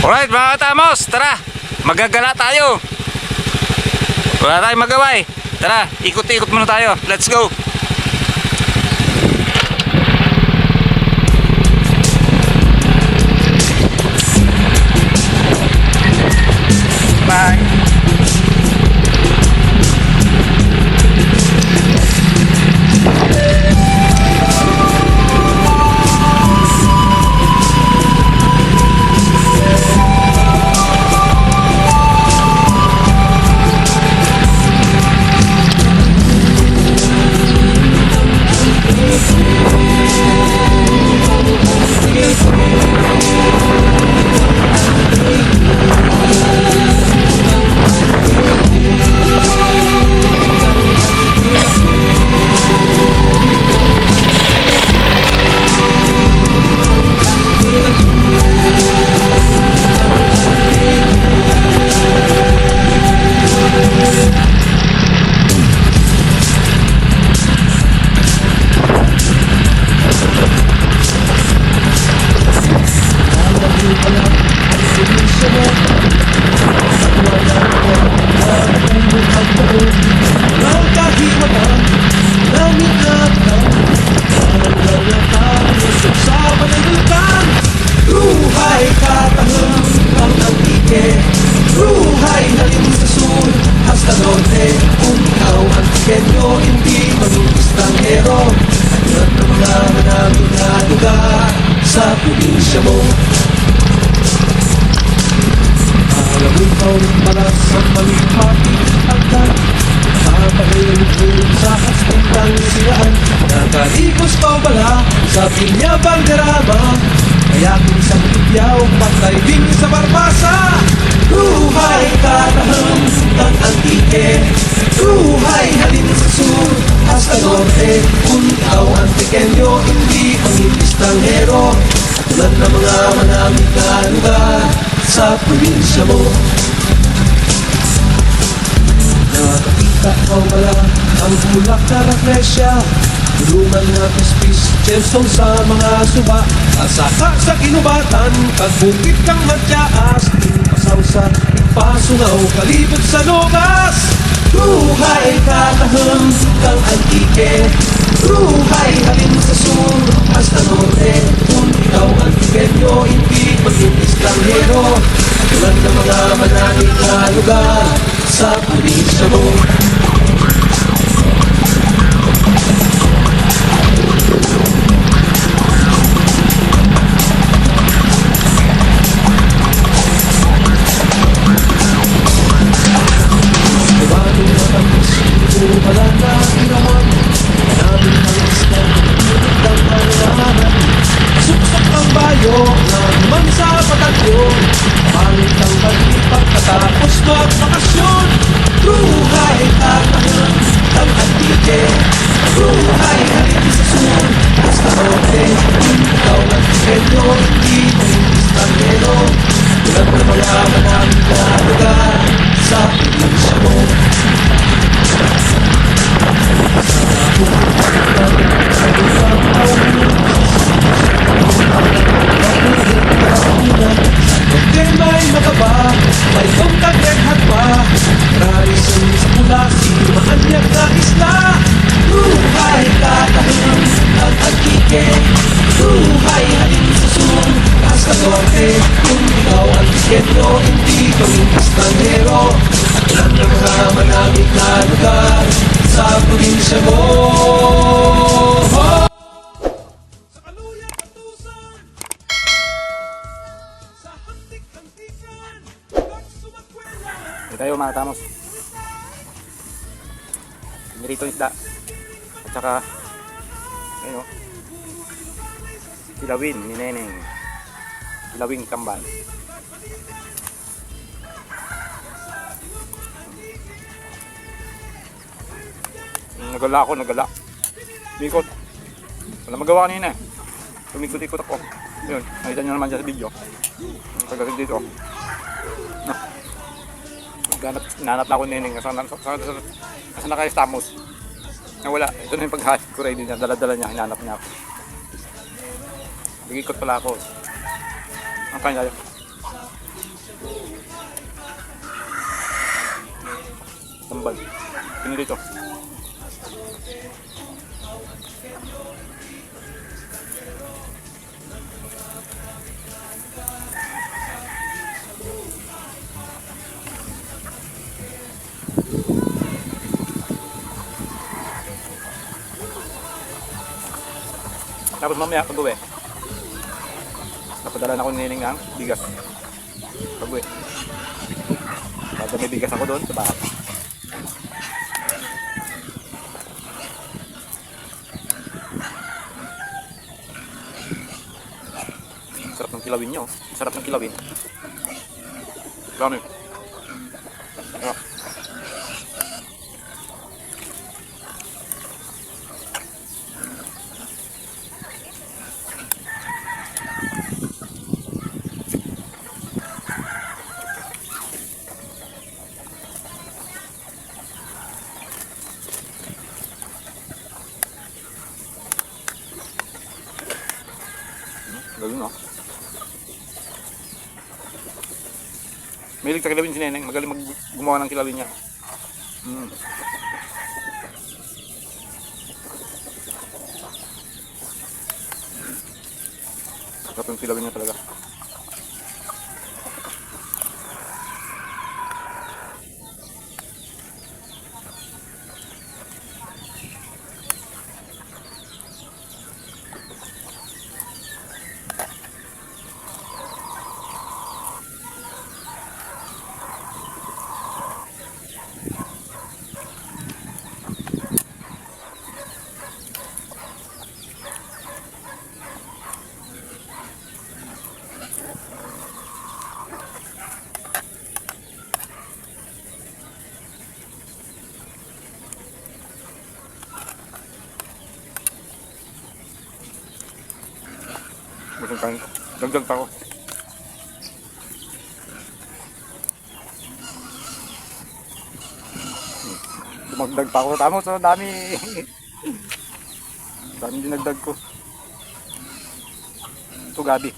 Alright mga katamos, tara, magagala tayo. Wala tayong magawa eh. Tara, ikot-ikot muna tayo. Let's go. Bye. Sa probinsya mo, alam ikaw malas ang malipati agad. Kapag-ilog sa kastintang siraan, nakalikos pa wala sa pinyabang garama. Kaya kung isang ityaw, patay din sa barbasa. Ruhay kataham ng antike, ruhay halin sa sur hasta norte. Kung ikaw ang pekenyo, hindi pang-istanghero, tulad ng mga manamit na lugar sa probinsya mo. Nakakita ko wala ang bulak na reflesya, tulungan na pispis, gemstone sa mga suba. Asaka sa kinubatan, pagbukit kang matyaas, pasaw sa pasungaw, kalibot sa lugas. Ruhay kataham kang antike, ruhay halin sa sur hasta norte. Kung ikaw ang tibenyo, hindi maging estranghero, tulad ng mga manamit na lugar sa probinsya mo. Wala na ginawan, namin ang iskan, ang pangalan. Suksok ang bayo, naman sa patagyo, pangit ang pag-ipag katapos magbakasyon. Ruhay kataham ng antike, ruhay halin sa sur hasta norte. Kung ikaw ang tibenyo, hindi maging estranghero, tulad ng mga manamit na lugar sa probinsya mo. Pagkay may magaba, may pagkagreghat pa, rarisan sa pula, simaanyag na isla. Ruhay kataham ng antike, ruhay halin sa sur hasta norte. Kung ikaw ang tibenyo, hindi kaming estranghero, tulad ng mga manamit na lugar sa probinsya mo. Sa kaluyang katusan, sa hantik-hantikan, pagsumakwela. Ito tayo mga katamos. Pinirito isda. At saka, ayun o, kilawin ni Neneng. Kilawing kambal. Nagala ako, nagala. Bikot. Wala magawa kanina eh. Tumikot-ikot ako. Yun, nakita nyo naman dyan sa video. Pagdating dito. Nanap na ako Neneng. Saan na kayo Stamos? Nawala. Ito na yung paghahanap ko rin niya. Dala-dala niya. Hinanap niya ako. Bigikot pala ako. Ang kanya tayo. tambal. Tingnan dito. Tapos mamaya pag-uwi, napadala na ako ni Nining ng bigas. Pag-uwi. Tapos may bigas ako doon sa bahay. Sarap ng kilawin nyo. Sarap ng kilawin. Gano'n. Sarap. Galing no? Mahilig sa kilawin si Neneng. Magaling gumawa ng kilawin niya. Sarap yung kilawin niya talaga. Busog kain ko. Dagdag pa ako. Dumagdag pa ako. Tama sa dami. Dami dinagdag ko. Ito gabi.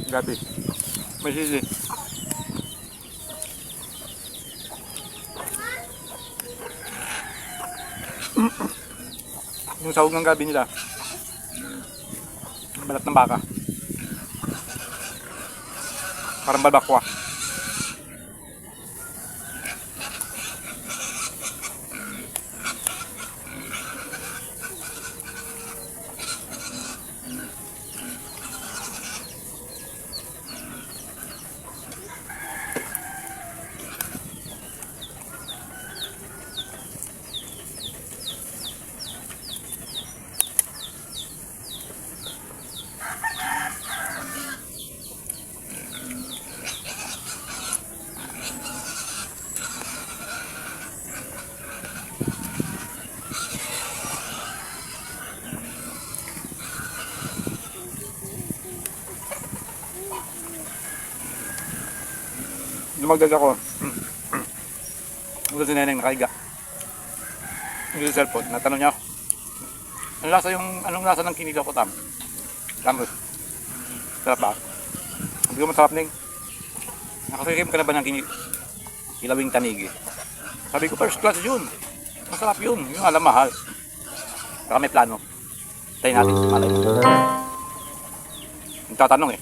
Gabi. May sisi. Yung sahog ng gabi nila. Balat ng baka. Parang balbakwa. Lumagdag ako. Gusto si Neneng nakahiga. Yung sa cellphone, natanong niya ako. Anong lasa ng kinilaw ko, Tam? Tam, sarap ba? Hindi ko masarap, Neng. Nakasikim ka na ba ng kilawing tanigi? Sabi ko, first class yun. Masarap yun. Yung alam mahal. Baka may plano. Tayo natin sa malay. Nagtatanong eh.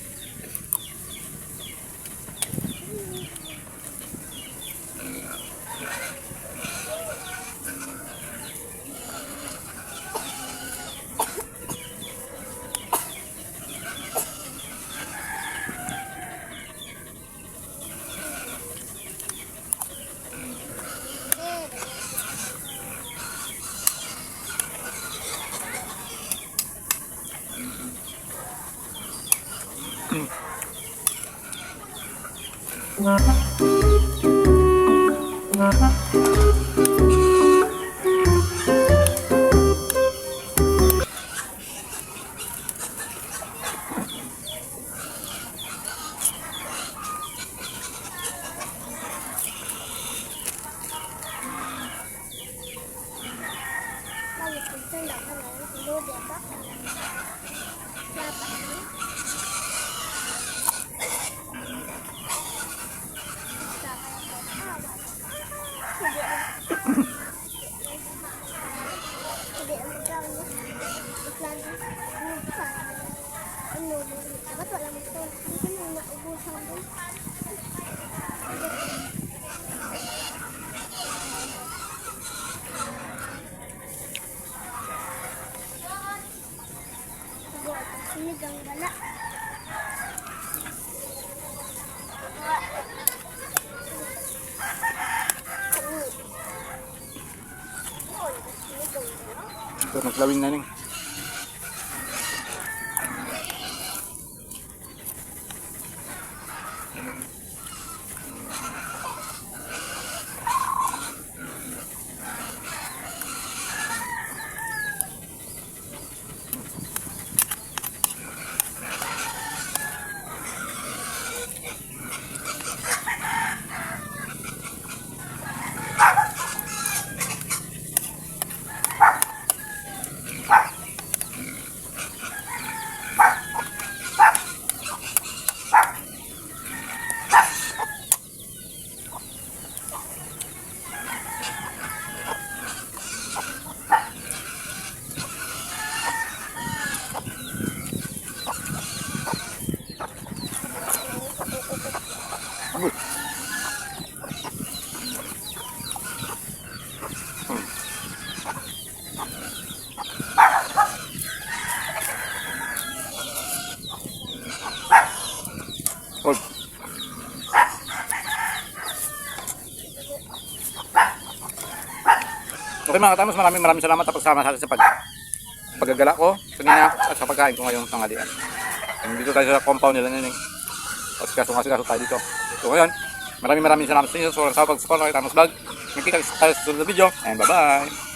Dapat wala mo ito. Hindi ko na naubusan doon. Sinigang gala. Ito, naglawin na ning. Hold. Okay mga katamos, maraming salamat sa pagsama sa paggagala ko kanina at sa pagkain ko ngayong tanghalian. Dito tayo sa compound nila nining. At kaso tayo dito. So ngayon, maraming salamat sa inyo sa pag-support ng Katamos Vlog. Magkita tayo sa susunod na video and bye-bye!